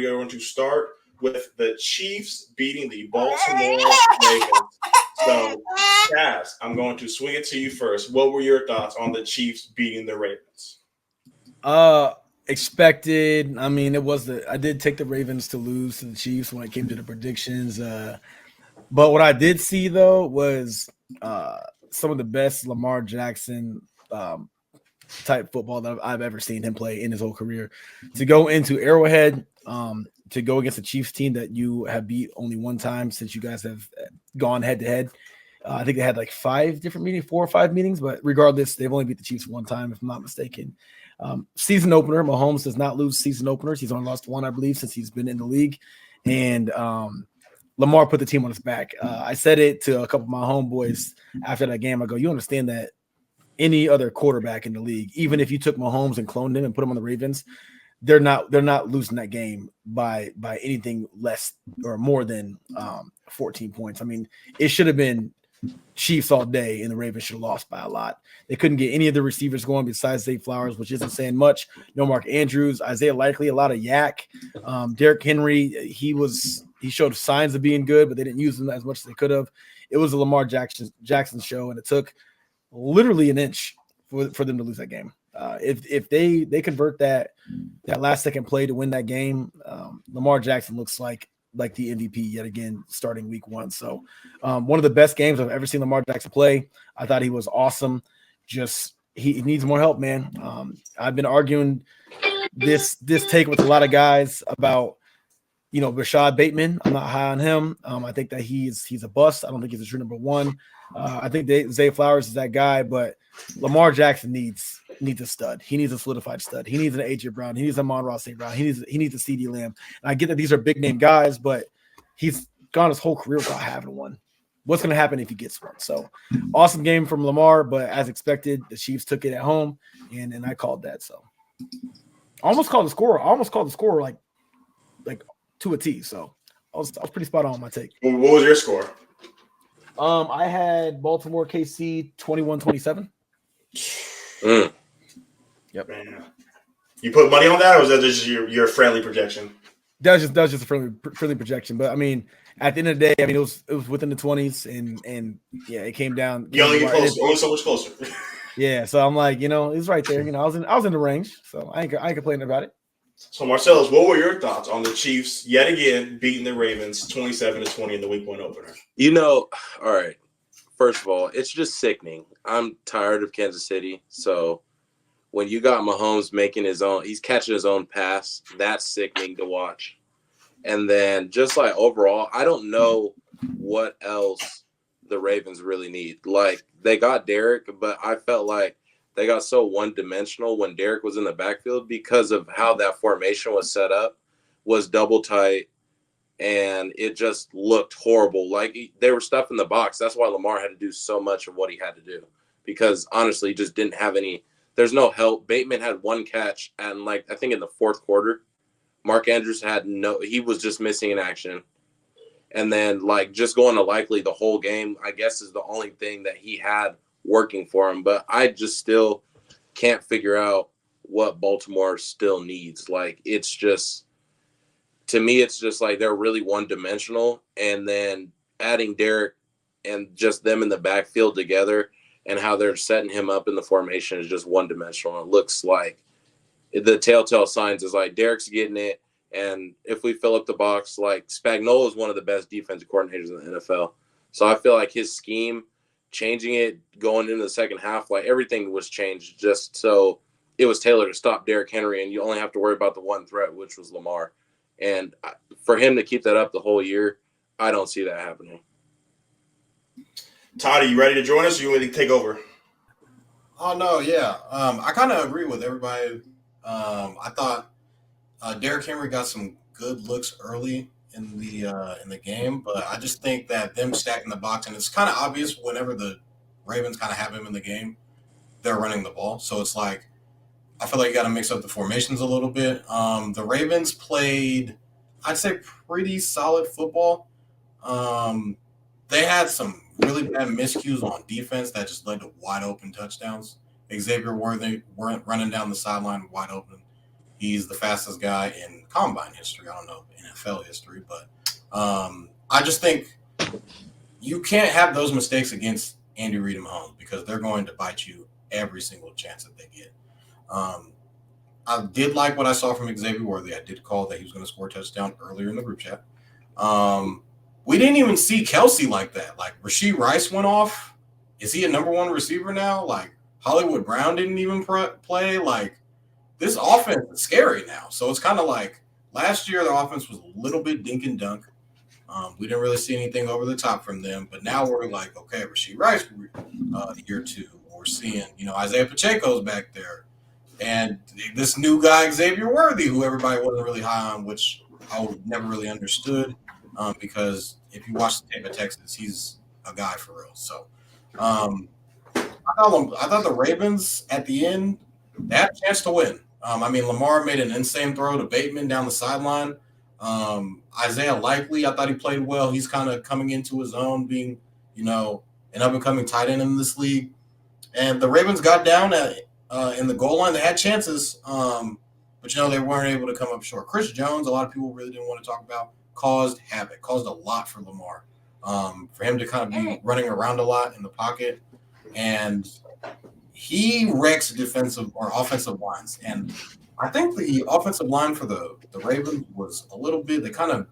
we are going to start with the Chiefs beating the Baltimore Ravens. So, Cass, I'm going to swing it to you first. What were your thoughts on the Chiefs beating the Ravens? Uh, Expected. I mean, I did take the Ravens to lose to the Chiefs when it came to the predictions. But what I did see though was uh some of the best Lamar Jackson type football that I've ever seen him play in his whole career. To go into Arrowhead, to go against a Chiefs team that you have beat only one time since you guys have gone head to head. I think they had like 4 or 5 meetings, but regardless, they've only beat the Chiefs one time, if I'm not mistaken. Season opener, Mahomes does not lose season openers. He's only lost one, I believe, since he's been in the league. And Lamar put the team on his back. I said it to a couple of my homeboys after that game. I go, you understand that any other quarterback in the league, even if you took Mahomes and cloned him and put him on the Ravens, they're not losing that game by anything less or more than 14 points. I mean, it should have been Chiefs all day, and the Ravens should have lost by a lot. They couldn't get any of the receivers going besides Zay Flowers, which isn't saying much. No Mark Andrews, Isaiah Likely, a lot of yak. Derrick Henry, he showed signs of being good, but they didn't use him as much as they could have. It was a Lamar Jackson show, and it took literally an inch for them to lose that game. If they convert that last second play to win that game, Lamar Jackson looks like the MVP yet again starting week 1. So one of the best games I've ever seen Lamar Jackson play. I thought he was awesome. Just he needs more help, man. I've been arguing this take with a lot of guys about Rashad Bateman. I'm not high on him. I think that he's a bust. I don't think he's a true number 1. I think Zay Flowers is that guy, but Lamar Jackson needs a stud. He needs a solidified stud. He needs an AJ Brown. He needs a Amon-Ra St. Brown. He needs a CD Lamb. And I get that these are big name guys, but he's gone his whole career without having one. What's going to happen if he gets one? So awesome game from Lamar, but as expected, the Chiefs took it at home, and I called that. So I almost called the score like to a T. So I was pretty spot on my take. What was your score? I had Baltimore KC 21-27. Yep. Man. You put money on that, or was that just your friendly projection? That was just a friendly projection. But I mean, at the end of the day, I mean, it was within the 20s, and yeah, it came down. You only get closer. Only so much closer. Yeah, so I'm like, it's right there. I was in the range, so I ain't complaining about it. So Marcellus, what were your thoughts on the Chiefs yet again beating the Ravens 27-20 in the week 1 opener? All right. First of all, it's just sickening. I'm tired of Kansas City. So when you got Mahomes he's catching his own pass, that's sickening to watch. And then just like overall, I don't know what else the Ravens really need. Like they got Derek, but I felt like they got so one-dimensional when Derek was in the backfield because of how that formation was set up, was double tight, and it just looked horrible. Like they were stuffing the box. That's why Lamar had to do so much of what he had to do because honestly, he just didn't have any. There's no help. Bateman had one catch, and I think in the fourth quarter, Mark Andrews he was just missing in action. And then just going to Likely the whole game, I guess is the only thing that he had working for him, but I just still can't figure out what Baltimore still needs. It's just, to me, it's just they're really one-dimensional, and then adding Derek and just them in the backfield together and how they're setting him up in the formation is just one-dimensional. It looks like the telltale signs is Derek's getting it, and if we fill up the box, Spagnuolo is one of the best defensive coordinators in the NFL. So I feel like his scheme, changing it going into the second half, everything was changed just so it was tailored to stop Derrick Henry, and you only have to worry about the one threat, which was Lamar. And for him to keep that up the whole year, I don't see that happening. Todd, are you ready to join us, or you want to take over? Oh, no, yeah. I kind of agree with everybody. I thought Derrick Henry got some good looks early in the game, but I just think that them stacking the box, and it's kind of obvious whenever the Ravens kind of have him in the game, they're running the ball. So it's I feel like you got to mix up the formations a little bit. The Ravens played, I'd say, pretty solid football. They had some really bad miscues on defense that just led to wide open touchdowns. Xavier Worthy weren't running down the sideline wide open. He's the fastest guy in combine history. I don't know NFL history, but I just think you can't have those mistakes against Andy Reid and Mahomes because they're going to bite you every single chance that they get. I did like what I saw from Xavier Worthy. I did call that he was going to score a touchdown earlier in the group chat. We didn't even see Kelsey like that. Like Rashee Rice went off. Is he a number one receiver now? Like Hollywood Brown didn't even play. Like this offense is scary now. So it's kind of like last year the offense was a little bit dink and dunk. We didn't really see anything over the top from them. But now we're like, okay, Rashee Rice year two. We're seeing, Isaiah Pacheco's back there. And this new guy, Xavier Worthy, who everybody wasn't really high on, which I never really understood because if you watch the tape of Texas, he's a guy for real. So I thought the Ravens at the end, they had a chance to win. Lamar made an insane throw to Bateman down the sideline. Isaiah Likely, I thought he played well. He's kind of coming into his own, being, an up-and-coming tight end in this league. And the Ravens got down in the goal line. They had chances, but they weren't able to come up short. Chris Jones, a lot of people really didn't want to talk about, caused havoc, caused a lot for Lamar. For him to kind of be running around a lot in the pocket, and he wrecks defensive or offensive lines. And I think the offensive line for the Ravens was a little bit, they kind of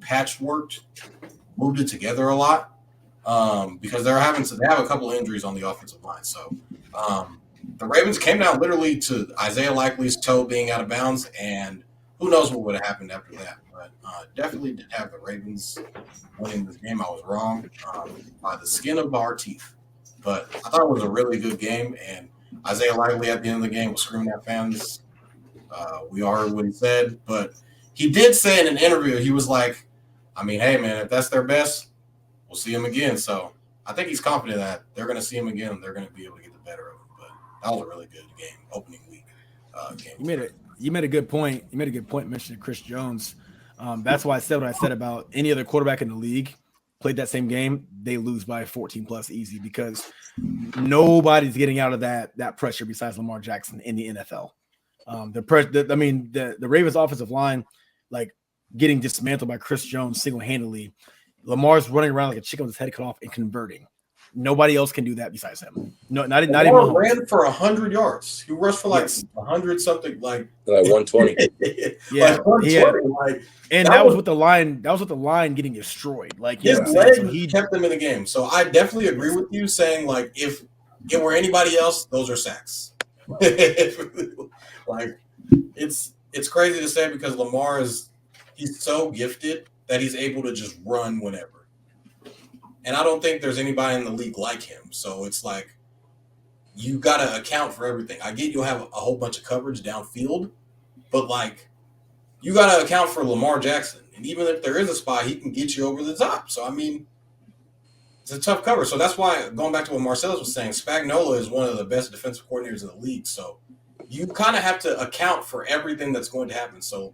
patchworked, moved it together a lot because they have a couple of injuries on the offensive line. So the Ravens came down literally to Isaiah Likely's toe being out of bounds, and who knows what would have happened after that. But definitely did have the Ravens winning this game. I was wrong by the skin of our teeth. But I thought it was a really good game, and Isaiah Likely at the end of the game was screaming at fans. We all heard what he said, but he did say in an interview, he was like, hey, man, if that's their best, we'll see him again. So I think he's confident that they're going to see him again and they're going to be able to get the better of him. But that was a really good game, opening week game. You made a good point. You made a good point mentioning Chris Jones. That's why I said what I said about any other quarterback in the league played that same game, they lose by 14 plus easy because nobody's getting out of that pressure besides Lamar Jackson in the NFL. The Ravens offensive line, like getting dismantled by Chris Jones single-handedly. Lamar's running around like a chicken with his head cut off and converting. Nobody else can do that besides him. No, not even Mahomes. Ran for 100 yards. He rushed for 100 something, like 120. Yeah, like 120. That was with the line. That was with the line getting destroyed. Like his leg kept them in the game. So I definitely agree with you saying like if it were anybody else, those are sacks. Like it's crazy to say because Lamar he's so gifted that he's able to just run whenever. And I don't think there's anybody in the league like him. So it's like you got to account for everything. I get you'll have a whole bunch of coverage downfield, but like you got to account for Lamar Jackson. And even if there is a spot, he can get you over the top. So, it's a tough cover. So that's why, going back to what Marcellus was saying, Spagnuolo is one of the best defensive coordinators in the league. So you kind of have to account for everything that's going to happen. So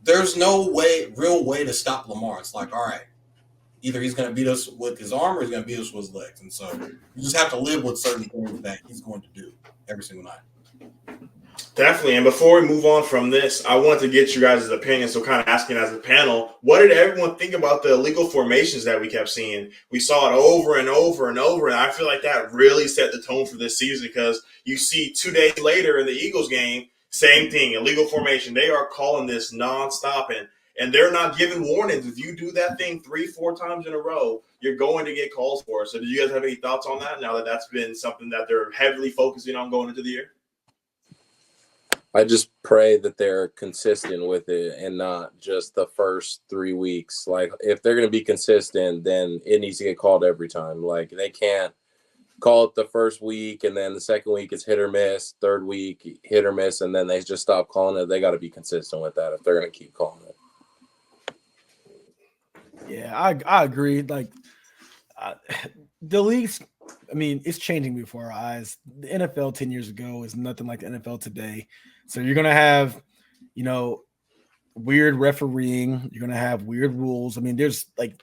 there's no real way to stop Lamar. It's like, all right, either he's going to beat us with his arm or he's going to beat us with his legs. And so you just have to live with certain things that he's going to do every single night. Definitely. And before we move on from this, I want to get you guys' opinion. So kind of asking as a panel, what did everyone think about the illegal formations that we kept seeing? We saw it over and over and over. And I feel like that really set the tone for this season because you see 2 days later in the Eagles game, same thing, illegal formation. They are calling this nonstop and they're not giving warnings. If you do that thing 3-4 times in a row, you're going to get calls for it. So do you guys have any thoughts on that now that that's been something that they're heavily focusing on going into the year? I just pray that they're consistent with it and not just the first 3 weeks. Like, if they're going to be consistent, then it needs to get called every time. Like, they can't call it the first week and then the second week is hit or miss, third week hit or miss, and then they just stop calling it. They got to be consistent with that if they're going to keep calling it. Yeah, I agree. Like, the league's, it's changing before our eyes. The NFL 10 years ago is nothing like the NFL today. So you're going to have, weird refereeing. You're going to have weird rules. There's like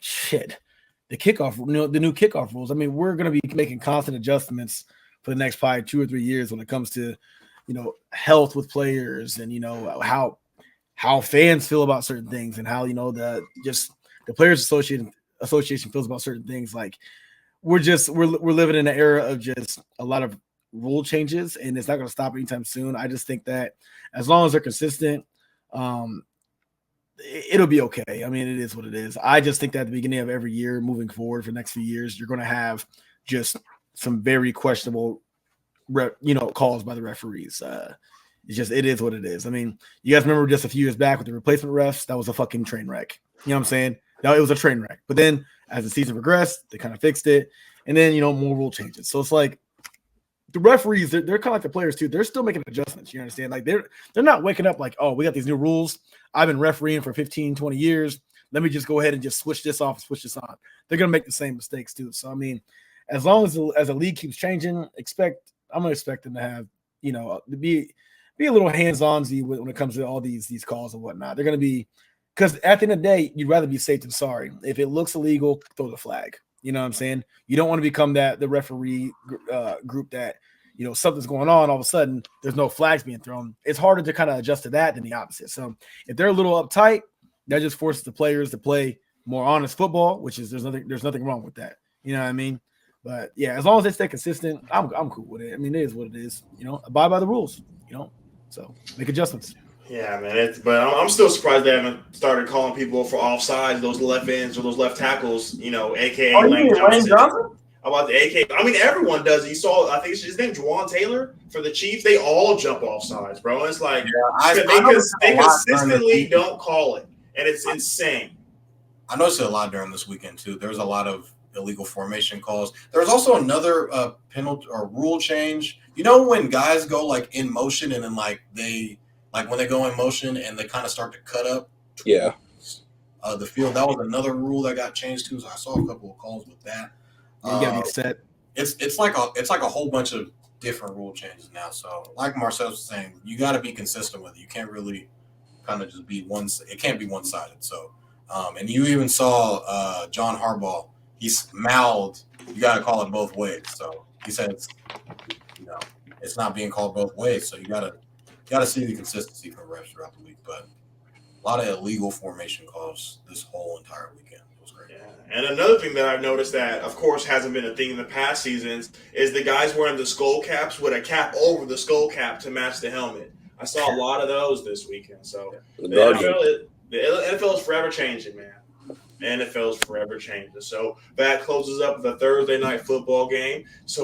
the kickoff, the new kickoff rules. We're going to be making constant adjustments for the next probably 2 or 3 years when it comes to, health with players and how fans feel about certain things and how the players association feels about certain things. Like we're living in an era of just a lot of rule changes, and it's not going to stop anytime soon. I just think that as long as they're consistent, it'll be okay. I mean, it is what it is. I just think that at the beginning of every year moving forward for the next few years, you're going to have just some very questionable calls by the referees. It is what it is. I mean, you guys remember just a few years back with the replacement refs, that was a fucking train wreck. You know what I'm saying? No, it was a train wreck. But then as the season progressed, they kind of fixed it. And then, more rule changes. So it's like the referees, they're kind of like the players too. They're still making adjustments. You understand? Like they're not waking up like, oh, we got these new rules. I've been refereeing for 15, 20 years. Let me just go ahead and just switch this off, switch this on. They're going to make the same mistakes too. So, I mean, as long as the league keeps changing, I'm going to expect them to have, to be a little hands-on when it comes to all these calls and whatnot. They're going to be, because at the end of the day, you'd rather be safe than sorry. If it looks illegal, throw the flag. You know what I'm saying? You don't want to become the referee group that, something's going on, all of a sudden there's no flags being thrown. It's harder to kind of adjust to that than the opposite. So if they're a little uptight, that just forces the players to play more honest football, which is there's nothing wrong with that. You know what I mean? But yeah, as long as they stay consistent, I'm cool with it. I mean, it is what it is. Abide by the rules. So make adjustments. Yeah, man. But I'm still surprised they haven't started calling people for offsides, those left ends or those left tackles. AKA Lane Johnson. About the AK. I mean, everyone does. You saw, I think it's his name, Jawan Taylor for the Chiefs. They all jump offsides, bro. It's like they consistently don't call it, and it's insane. I noticed it a lot during this weekend too. There's a lot of illegal formation calls. There's also another penalty or rule change. When guys go like in motion and then when they go in motion and they kind of start to cut up. Yeah. The field. That was another rule that got changed too. So I saw a couple of calls with that. You gotta get set. It's like a whole bunch of different rule changes now. So like Marcel was saying, you got to be consistent with it. You can't really kind of just be it can't be one sided. So and you even saw John Harbaugh. He mouthed, "You got to call it both ways." So he said, it's not being called both ways. So you gotta see the consistency from refs throughout the week. But a lot of illegal formation calls this whole entire weekend. It was great. Yeah. And another thing that I've noticed that, of course, hasn't been a thing in the past seasons is the guys wearing the skull caps with a cap over the skull cap to match the helmet. I saw a lot of those this weekend. So the NFL is forever changing, man. The NFL is forever changing. So that closes up the Thursday night football game. So